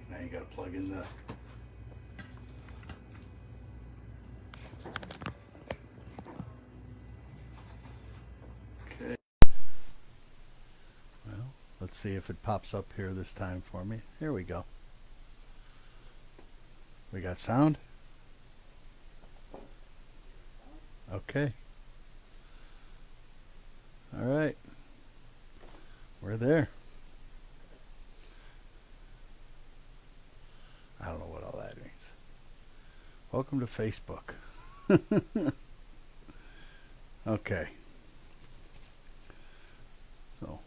Now you got to plug in the. Okay. Well, let's see if it pops up here this time for me. Here we go. We got sound? Okay. All right. We're there. I don't know what all that means. Welcome to Facebook. Okay. So,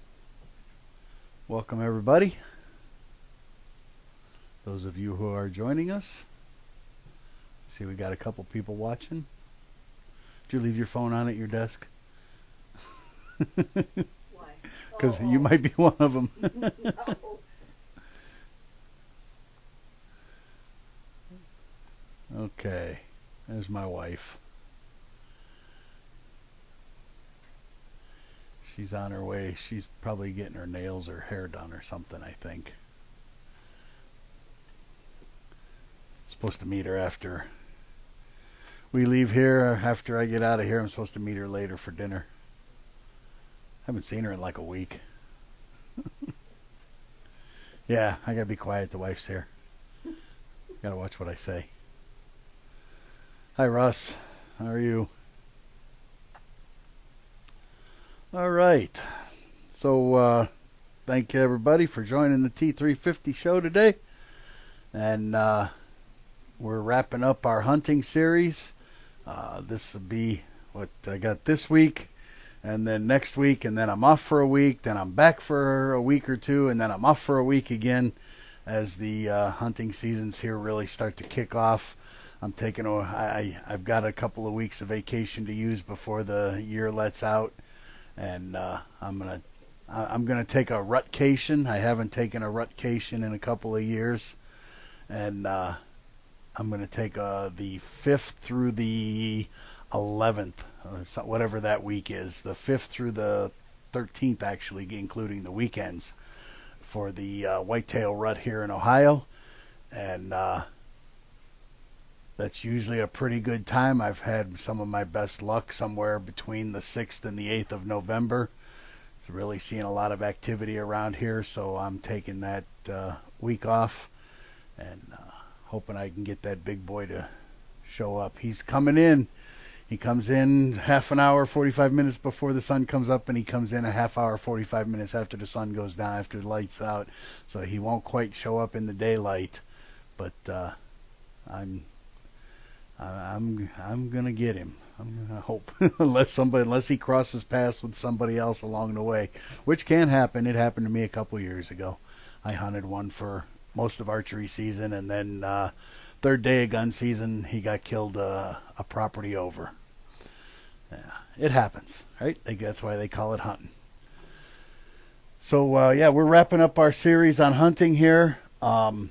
welcome everybody. Those of you who are joining us. See, we got a couple people watching. Did you leave your phone on at your desk? Why? Because you might be one of them. No. Okay. There's my wife. She's on her way. She's probably getting her nails or hair done or something, I think. Supposed to meet her after we leave here. After I get out of here, I'm supposed to meet her later for dinner. Haven't seen her in like a week. Yeah, I gotta be quiet. The wife's here. Gotta watch what I say. Hi, Russ. How are you? All right. So, thank you everybody for joining the T350 show today. And we're wrapping up our hunting series. This will be what I got this week, and then next week, and then I'm off for a week, then I'm back for a week or two, and then I'm off for a week again as the hunting seasons here really start to kick off. I'm taking I've got a couple of weeks of vacation to use before the year lets out, and I'm gonna take a rutcation. I haven't taken a rutcation in a couple of years, and I'm going to take the 5th through the 11th, whatever that week is, the 5th through the 13th, actually, including the weekends, for the whitetail rut here in Ohio. And that's usually a pretty good time. I've had some of my best luck somewhere between the 6th and the 8th of November. It's really seeing a lot of activity around here, so I'm taking that week off and hoping I can get that big boy to show up. He's coming in. He comes in half an hour, 45 minutes before the sun comes up, and he comes in a half hour, 45 minutes after the sun goes down, after the light's out. So he won't quite show up in the daylight, but I'm gonna get him. I'm gonna hope, unless he crosses paths with somebody else along the way, which can happen. It happened to me a couple years ago. I hunted one for most of archery season, and then third day of gun season, he got killed a property over. Yeah, it happens, right? That's why they call it hunting. So yeah, we're wrapping up our series on hunting here. The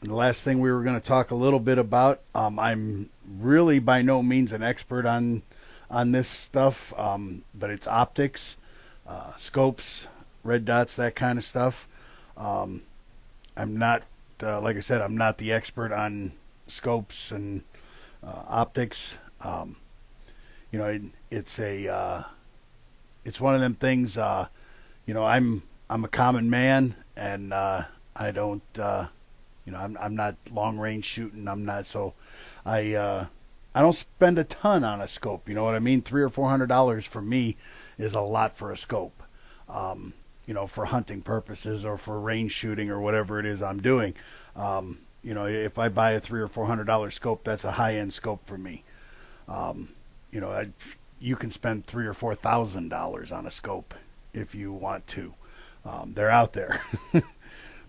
last thing we were going to talk a little bit about, I'm really by no means an expert on this stuff, but it's optics, scopes, red dots, that kind of stuff. I'm not, like I said, I'm not the expert on scopes and optics. It's one of them things. I'm a common man, and I don't, I'm not long range shooting. I'm not, so I don't spend a ton on a scope. You know what I mean? $300 or $400 for me is a lot for a scope. For hunting purposes or for range shooting or whatever it is I'm doing. If I buy a $300 or $400 scope, that's a high-end scope for me. You can spend $3,000 or $4,000 on a scope if you want to. They're out there.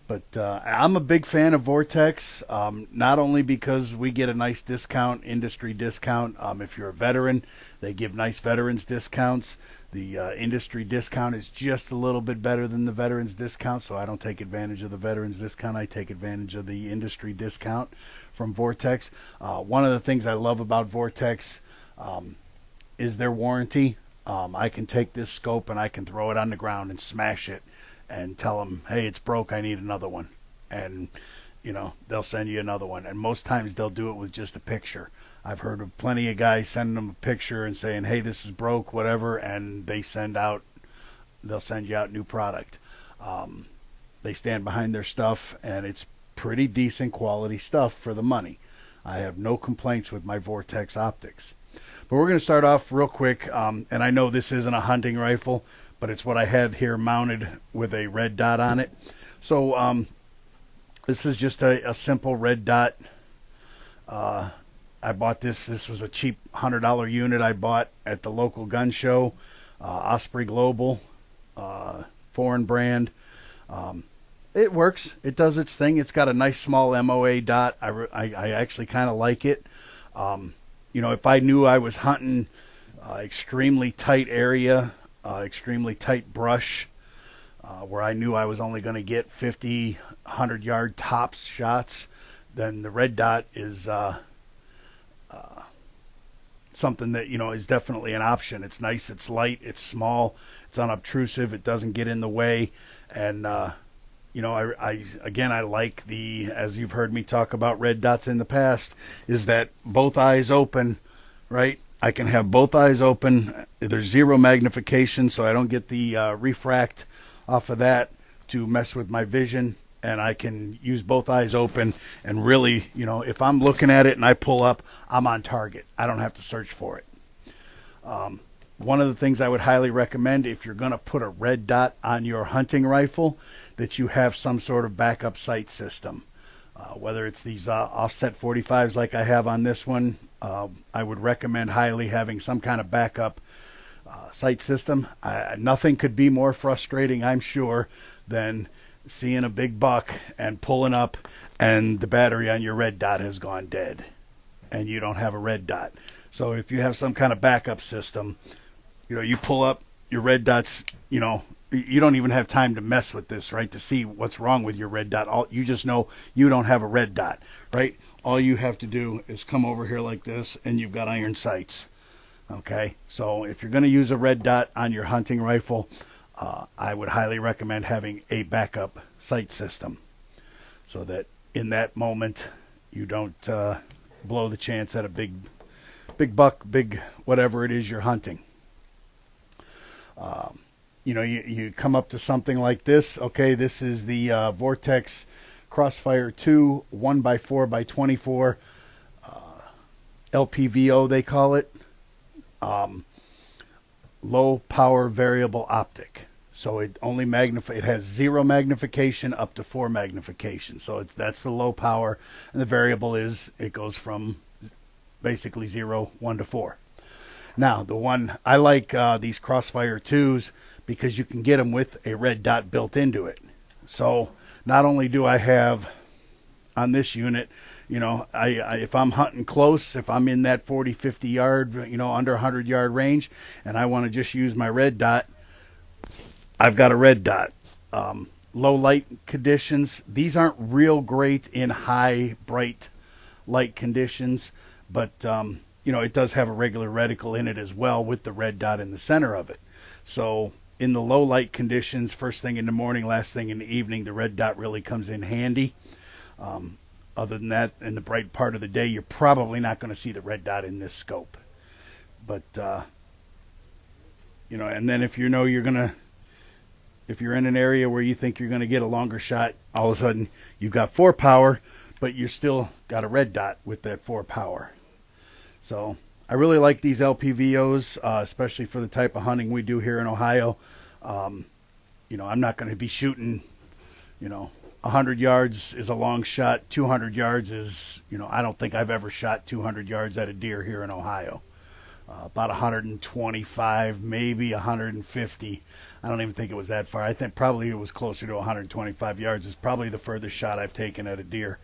But I'm a big fan of Vortex, not only because we get a nice discount, industry discount. If you're a veteran, they give nice veterans discounts. The industry discount is just a little bit better than the veterans discount, so I don't take advantage of the veterans discount. I take advantage of the industry discount from Vortex. One of the things I love about Vortex is their warranty. I can take this scope and I can throw it on the ground and smash it and tell them, hey, it's broke, I need another one. And they'll send you another one. And most times they'll do it with just a picture. I've heard of plenty of guys sending them a picture and saying, hey, this is broke, whatever, and they'll send you out new product. They stand behind their stuff, and it's pretty decent quality stuff for the money. I have no complaints with my Vortex optics. But we're going to start off real quick, and I know this isn't a hunting rifle, but it's what I had here mounted with a red dot on it. So this is just a simple red dot. I bought this. This was a cheap $100 unit I bought at the local gun show. Osprey Global, foreign brand. It works. It does its thing. It's got a nice small MOA dot. I actually kind of like it. If I knew I was hunting extremely tight area, extremely tight brush, where I knew I was only going to get 50, 100-yard tops shots, then the red dot is something that is definitely an option. It's nice, it's light, it's small, it's unobtrusive, it doesn't get in the way, and I like as you've heard me talk about red dots in the past, is that both eyes open, right? I can have both eyes open. There's zero magnification, so I don't get the refract off of that to mess with my vision. And I can use both eyes open and really, if I'm looking at it and I pull up, I'm on target. I don't have to search for it. One of the things I would highly recommend, if you're going to put a red dot on your hunting rifle, that you have some sort of backup sight system. Whether it's these offset 45s like I have on this one, I would recommend highly having some kind of backup sight system. Nothing could be more frustrating, I'm sure, than seeing a big buck and pulling up and the battery on your red dot has gone dead and you don't have a red dot. So if you have some kind of backup system, you pull up your red dots, you don't even have time to mess with this, right, to see what's wrong with your red dot. You just know you don't have a red dot, right? All you have to do is come over here like this and you've got iron sights. Okay, so if you're going to use a red dot on your hunting rifle, I would highly recommend having a backup sight system so that in that moment you don't blow the chance at a big buck, big whatever it is you're hunting. You come up to something like this. Okay, this is the Vortex Crossfire 2 1x4x24 LPVO, they call it. Low power variable optic. So it only it has 0 magnification up to 4 magnification. So that's the low power, and the variable it goes from basically 0, 1 to 4. Now, the one I like, these Crossfire 2s, because you can get them with a red dot built into it. So not only do I have on this unit, if I'm hunting close, if I'm in that 40, 50 yard, under 100 yard range, and I want to just use my red dot, I've got a red dot. Low light conditions, these aren't real great in high, bright light conditions, but, it does have a regular reticle in it as well with the red dot in the center of it. So in the low light conditions, first thing in the morning, last thing in the evening, the red dot really comes in handy. Other than that, in the bright part of the day, you're probably not going to see the red dot in this scope. But, and then if if you're in an area where you think you're going to get a longer shot, all of a sudden you've got 4 power, but you're still got a red dot with that 4 power. So I really like these LPVOs, especially for the type of hunting we do here in Ohio. I'm not going to be shooting, 100 yards is a long shot. 200 yards is, I don't think I've ever shot 200 yards at a deer here in Ohio. About 125, maybe 150. I don't even think it was that far. I think probably it was closer to 125 yards. It's probably the furthest shot I've taken at a deer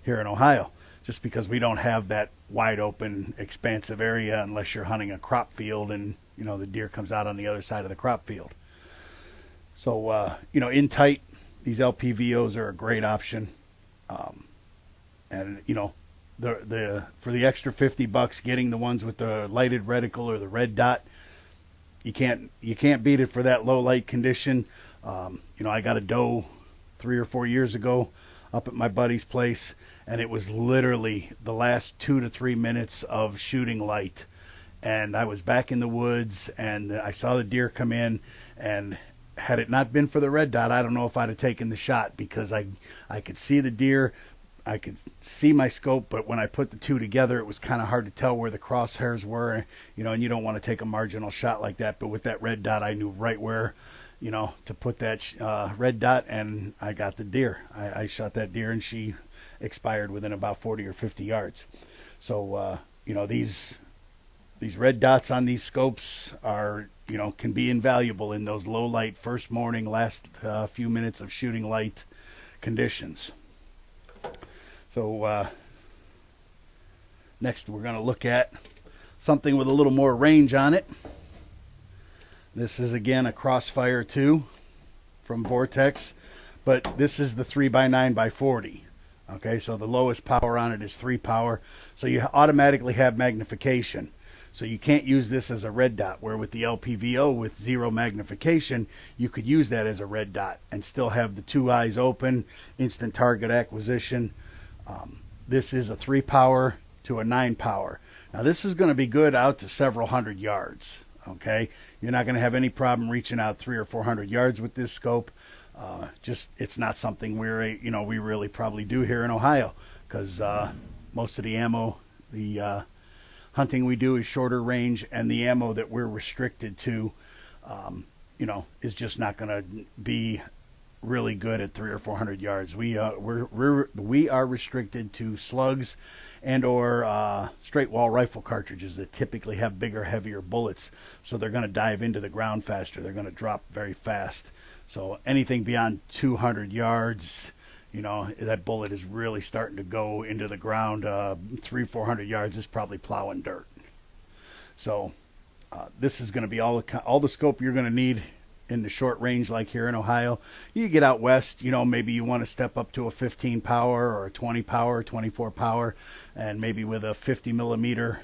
here in Ohio, just because we don't have that wide open, expansive area unless you're hunting a crop field and, the deer comes out on the other side of the crop field. So, in tight, these LPVOs are a great option. And, for the extra $50, getting the ones with the lighted reticle or the red dot, you can't beat it for that low light condition. I got a doe 3 or 4 years ago up at my buddy's place, and it was literally the last 2 to 3 minutes of shooting light. And I was back in the woods, and I saw the deer come in, and had it not been for the red dot, I don't know if I'd have taken the shot, because I could see the deer, I could see my scope, but when I put the two together, it was kind of hard to tell where the crosshairs were, and you don't want to take a marginal shot like that. But with that red dot, I knew right where, to put that red dot, and I got the deer. I shot that deer, and she expired within about 40 or 50 yards. So, these red dots on these scopes are, can be invaluable in those low light, first morning, last few minutes of shooting light conditions. So next we're going to look at something with a little more range on it. This is again a Crossfire 2 from Vortex, but this is the 3x9x40. Okay, so the lowest power on it is 3 power, so you automatically have magnification. So you can't use this as a red dot, where with the LPVO with 0 magnification, you could use that as a red dot and still have the 2 eyes open, instant target acquisition. This is a 3 power to a 9 power. Now this is going to be good out to several hundred yards. Okay, you're not going to have any problem reaching out 300 or 400 yards with this scope. Just it's not something we really probably do here in Ohio, because most of the ammo, the hunting we do is shorter range, and the ammo that we're restricted to, is just not going to be really good at 300 or 400 yards. We are restricted to slugs and or straight wall rifle cartridges that typically have bigger, heavier bullets, so they're going to dive into the ground faster. They're going to drop very fast. So anything beyond 200 yards, that bullet is really starting to go into the ground. 300-400 yards is probably plowing dirt. So this is going to be all the scope you're going to need in the short range, like here in Ohio. You get out west, maybe you want to step up to a 15 power or a 20 power, 24 power, and maybe with a 50 millimeter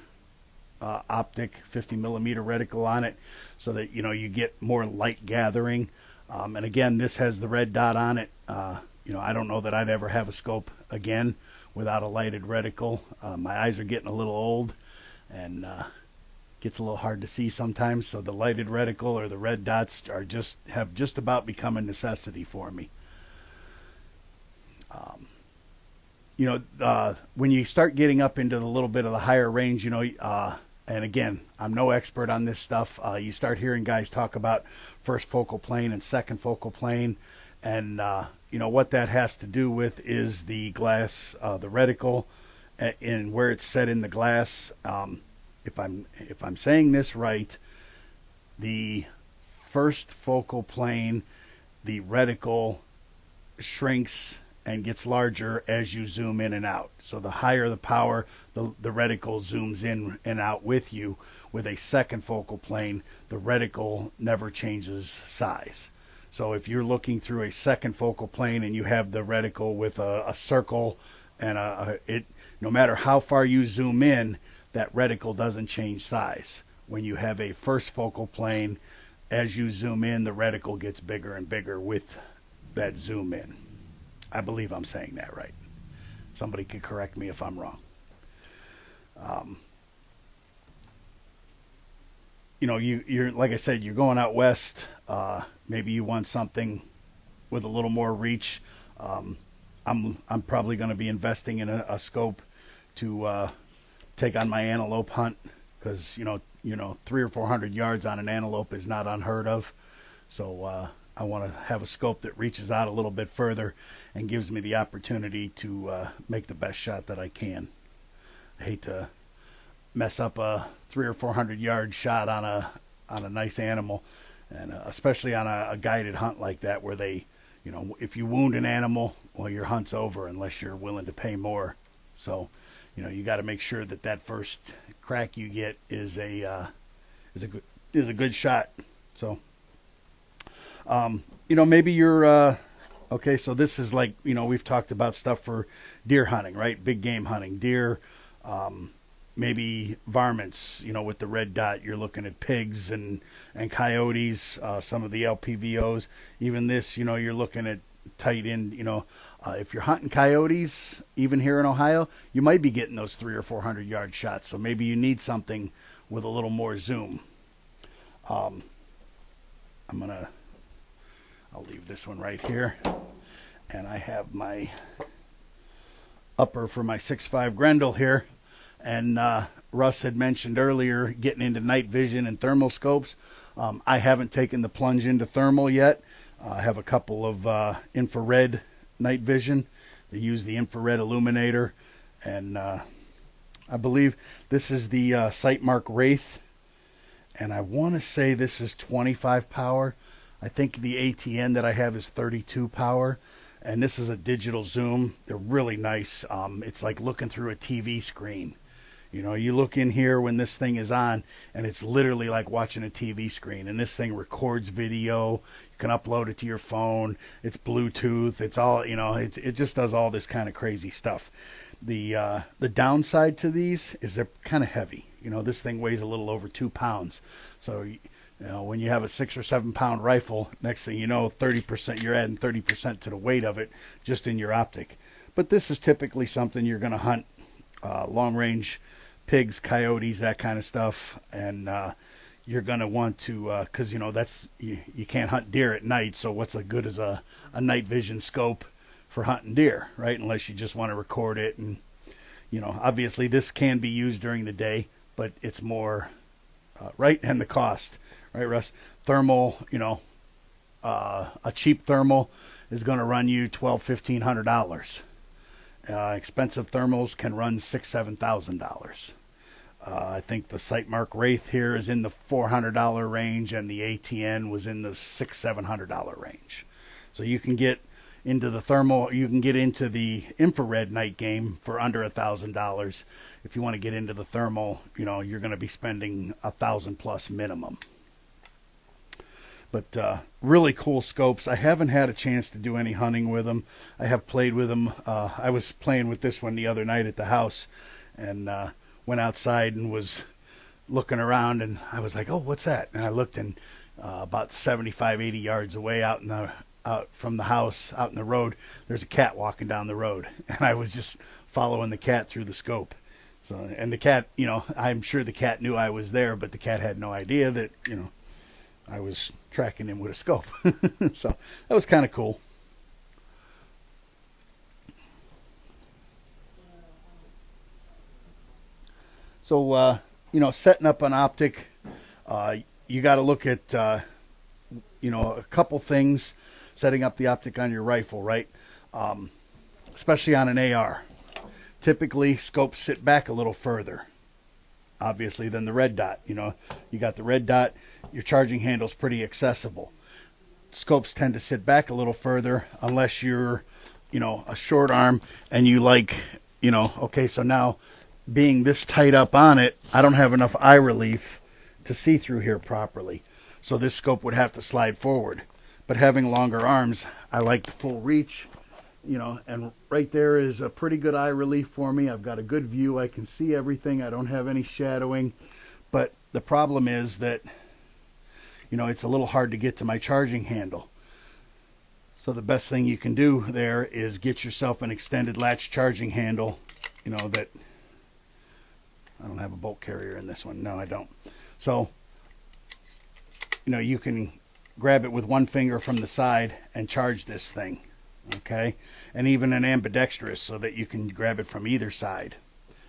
optic, 50 millimeter reticle on it, so that you get more light gathering. And again, this has the red dot on it. I don't know that I'd ever have a scope again without a lighted reticle. My eyes are getting a little old, and gets a little hard to see sometimes, so the lighted reticle or the red dots have just about become a necessity for me. When you start getting up into the little bit of the higher range, and again, I'm no expert on this stuff. You start hearing guys talk about first focal plane and second focal plane, and what that has to do with is the glass, the reticle, and where it's set in the glass. If I'm saying this right, the first focal plane, the reticle shrinks and gets larger as you zoom in and out. So the higher the power, the reticle zooms in and out with you. With a second focal plane, the reticle never changes size. So if you're looking through a second focal plane and you have the reticle with a circle and no matter how far you zoom in, that reticle doesn't change size. When you have a first focal plane, as you zoom in, the reticle gets bigger and bigger with that zoom in. I believe I'm saying that right. Somebody could correct me if I'm wrong. You're like I said, you're going out west. Maybe you want something with a little more reach. I'm probably going to be investing in a scope to take on my antelope hunt, because 300 or 400 yards on an antelope is not unheard of. So I want to have a scope that reaches out a little bit further and gives me the opportunity to make the best shot that I can. I hate to mess up a 300 or 400 yard shot on a nice animal, and especially on a guided hunt like that, where they, if you wound an animal, well, your hunt's over unless you're willing to pay more. So you got to make sure that first crack you get is a good shot. So maybe you're okay. So this is like, we've talked about stuff for deer hunting, right? Big game hunting, deer, maybe varmints. With the red dot, you're looking at pigs and coyotes. Some of the LPVOs, even this, you're looking at tight in, if you're hunting coyotes, even here in Ohio, you might be getting those 300 or 400 yard shots. So maybe you need something with a little more zoom. Um, I'll leave this one right here. And I have my upper for my 6.5 Grendel here. And Russ had mentioned earlier getting into night vision and thermal scopes. I haven't taken the plunge into thermal yet. I have a couple of infrared night vision. They use the infrared illuminator. And I believe this is the Sightmark Wraith. And I want to say this is 25 power. I think the ATN that I have is 32 power. And this is a digital zoom. They're really nice. It's like looking through a TV screen. You look in here when this thing is on, and it's literally like watching a TV screen. And this thing records video. You can upload it to your phone. It's Bluetooth. It's all, it just does all this kind of crazy stuff. The downside to these is they're kind of heavy. This thing weighs a little over 2 pounds. So, when you have a 6 or 7 pound rifle, next thing you know, 30%, you're adding 30% to the weight of it just in your optic. But this is typically something you're going to hunt long range pigs, coyotes, that kind of stuff. And you're going to want to, because, that's, you can't hunt deer at night. So what's as good as a night vision scope for hunting deer, right? Unless you just want to record it. And, obviously this can be used during the day, but it's more, right? And the cost. Right, Russ? Thermal, a cheap thermal is going to run you $1,200–1,500. Expensive thermals can run $6,000–7,000. I think the Sightmark Wraith here is in the $400 range, and the ATN was in the $600–700 range. So you can get into the thermal, you can get into the infrared night game for under $1,000. If you want to get into the thermal, you're going to be spending $1,000+ minimum. But really cool scopes. I haven't had a chance to do any hunting with them. I have played with them. I was playing with this one the other night at the house, and went outside and was looking around, and I was like, oh, what's that? And I looked, and about 75–80 yards away out from the house, out in the road, there's a cat walking down the road. And I was just following the cat through the scope. So, and the cat, I'm sure the cat knew I was there, but the cat had no idea that, I was tracking him with a scope. So that was kind of cool. So, setting up an optic, you got to look at, a couple things setting up the optic on your rifle, right? Especially on an AR. Typically, scopes sit back a little further, obviously, than the red dot. You got the red dot, your charging handle's pretty accessible. Scopes tend to sit back a little further unless you're, a short arm and you like, okay, so now being this tight up on it, I don't have enough eye relief to see through here properly. So this scope would have to slide forward. But having longer arms, I like the full reach, and right there is a pretty good eye relief for me. I've got a good view. I can see everything. I don't have any shadowing. But the problem is that, it's a little hard to get to my charging handle. So the best thing you can do there is get yourself an extended latch charging handle, that I don't have a bolt carrier in this one. No, I don't. So, you can grab it with one finger from the side and charge this thing. Okay. And even an ambidextrous so that you can grab it from either side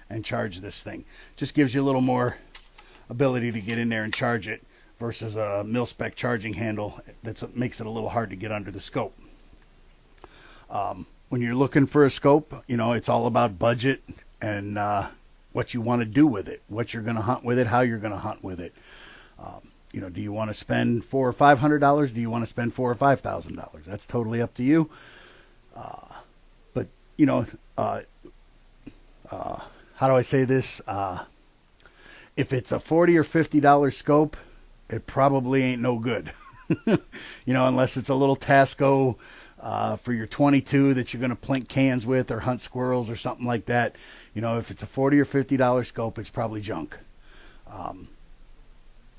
and charge this thing. Just gives you a little more ability to get in there and charge it versus a mil-spec charging handle that makes it a little hard to get under the scope. When you're looking for a scope, it's all about budget and what you want to do with it, what you're going to hunt with it, how you're going to hunt with it. Do you want to spend $400 or $500? Do you want to spend $4,000 or $5,000? That's totally up to you. But how do I say this? If it's a $40 or $50 scope, it probably ain't no good. Unless it's a little Tasco for your 22 that you're going to plink cans with or hunt squirrels or something like that. If it's a $40 or $50 scope, it's probably junk.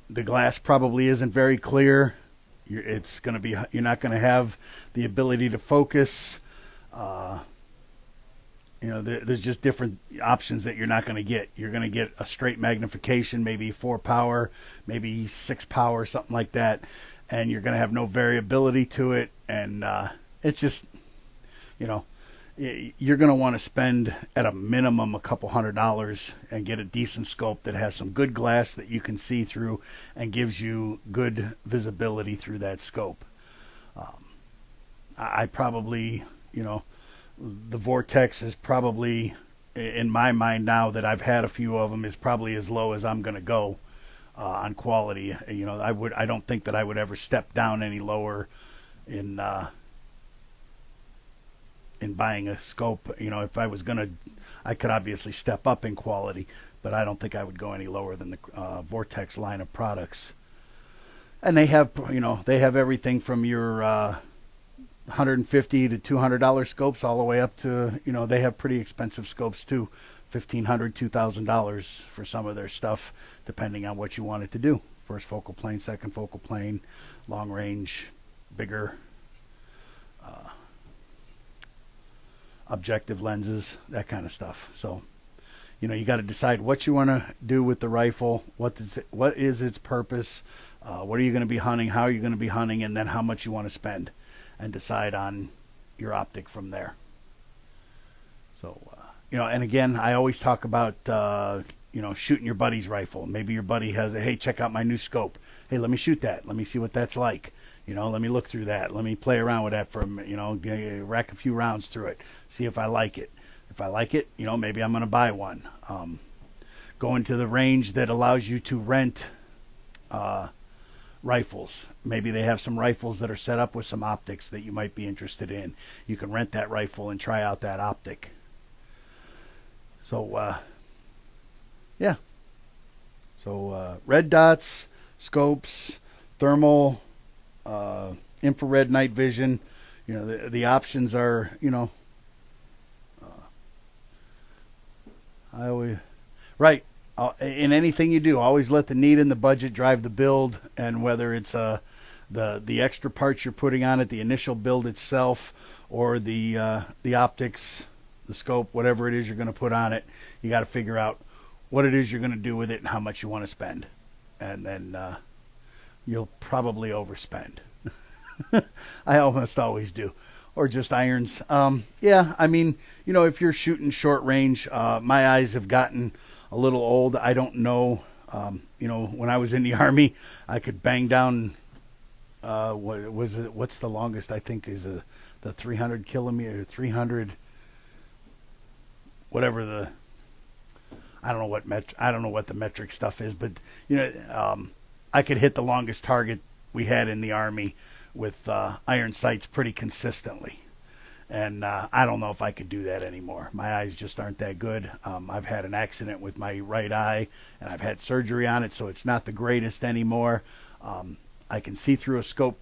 The glass probably isn't very clear. it's going to be, you're not going to have the ability to focus. Uh, there's just different options that you're not going to get. You're going to get a straight magnification, maybe 4 power, maybe 6 power, something like that, and you're going to have no variability to it. And it's just, you know, you're going to want to spend at a minimum a couple $100 and get a decent scope that has some good glass that you can see through and gives you good visibility through that scope. I probably, the Vortex is probably, in my mind now that I've had a few of them, is probably as low as I'm going to go on quality. I don't think that I would ever step down any lower in buying a scope. If I was gonna, I could obviously step up in quality, but I don't think I would go any lower than the Vortex line of products. And they have, everything from your $150 to $200 scopes all the way up to, they have pretty expensive scopes too, $1,500, $2,000 for some of their stuff, depending on what you want it to do. First focal plane, second focal plane, long range, bigger. Objective lenses, that kind of stuff. So, you got to decide what you want to do with the rifle. What is its purpose? What are you going to be hunting? How are you going to be hunting? And then how much you want to spend, and decide on your optic from there. So, and again, I always talk about, shooting your buddy's rifle. Maybe your buddy has hey, check out my new scope. Hey, let me shoot that. Let me see what that's like. Let me look through that. Let me play around with that for a minute, rack a few rounds through it. See if I like it. If I like it, maybe I'm going to buy one. Go into the range that allows you to rent rifles. Maybe they have some rifles that are set up with some optics that you might be interested in. You can rent that rifle and try out that optic. So, yeah. So, red dots, scopes, thermal, infrared night vision, the options are, I always, right. In anything you do, always let the need and the budget drive the build, and whether it's the extra parts you're putting on it, the initial build itself, or the optics, the scope, whatever it is you're going to put on it, you got to figure out what it is you're going to do with it and how much you want to spend, and then you'll probably overspend. I almost always do. Or just irons. Yeah, I mean, if you're shooting short range, my eyes have gotten a little old. I don't know. When I was in the Army, I could bang down, what was it? What's the longest I think is the 300 kilometer, 300, whatever the, I don't know what the metric stuff is, but, I could hit the longest target we had in the Army with iron sights pretty consistently. And I don't know if I could do that anymore. My eyes just aren't that good. I've had an accident with my right eye, and I've had surgery on it, so it's not the greatest anymore. I can see through a scope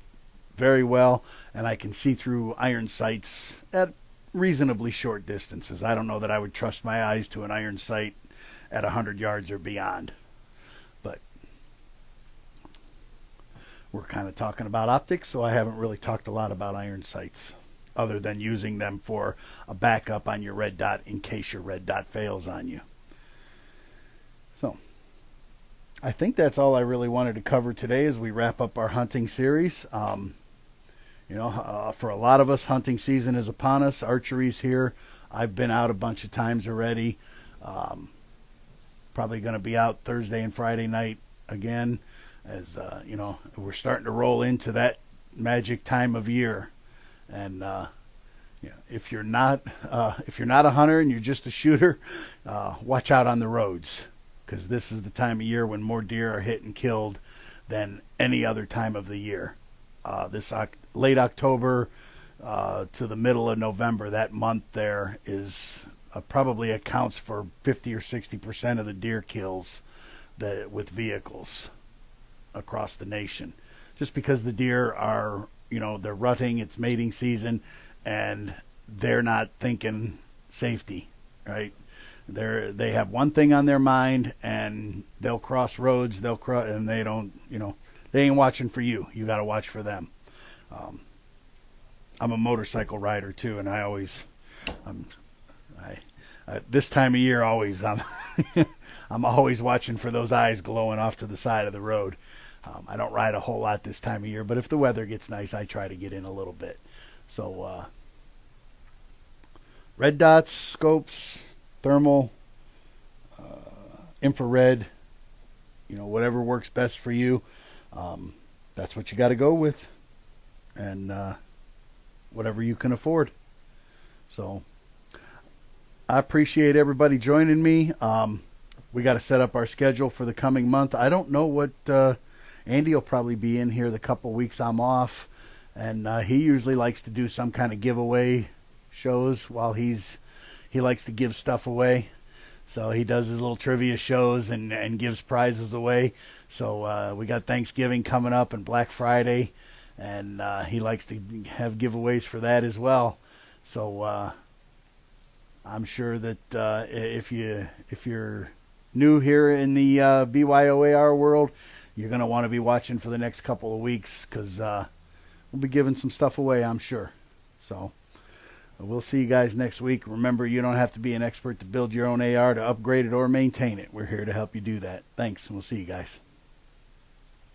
very well, and I can see through iron sights at reasonably short distances. I don't know that I would trust my eyes to an iron sight at 100 yards or beyond. But we're kind of talking about optics, so I haven't really talked a lot about iron sights, other than using them for a backup on your red dot in case your red dot fails on you. So, I think that's all I really wanted to cover today as we wrap up our hunting series. For a lot of us, hunting season is upon us. Archery's here. I've been out a bunch of times already. Probably going to be out Thursday and Friday night again, as we're starting to roll into that magic time of year. And if you're not a hunter and you're just a shooter, watch out on the roads, because this is the time of year when more deer are hit and killed than any other time of the year. This late October to the middle of November, that month there is probably accounts for 50 or 60% of the deer kills with vehicles across the nation, just because the deer are, they're rutting, it's mating season, and they're not thinking safety, right? They have one thing on their mind, and they'll cross roads, and they don't, they ain't watching for you. You got to watch for them. I'm a motorcycle rider too, and I'm this time of year always I'm always watching for those eyes glowing off to the side of the road. I don't ride a whole lot this time of year, but if the weather gets nice, I try to get in a little bit. So red dots, scopes, thermal, infrared, whatever works best for you. That's what you got to go with, and whatever you can afford. So I appreciate everybody joining me. We got to set up our schedule for the coming month. I don't know what Andy will probably be in here the couple weeks I'm off, and he usually likes to do some kind of giveaway shows while he likes to give stuff away. So he does his little trivia shows and gives prizes away. So we got Thanksgiving coming up and Black Friday, and he likes to have giveaways for that as well. So I'm sure that if you're new here in the BYOAR world, you're going to want to be watching for the next couple of weeks, because we'll be giving some stuff away, I'm sure. So we'll see you guys next week. Remember, you don't have to be an expert to build your own AR, to upgrade it, or maintain it. We're here to help you do that. Thanks, and we'll see you guys.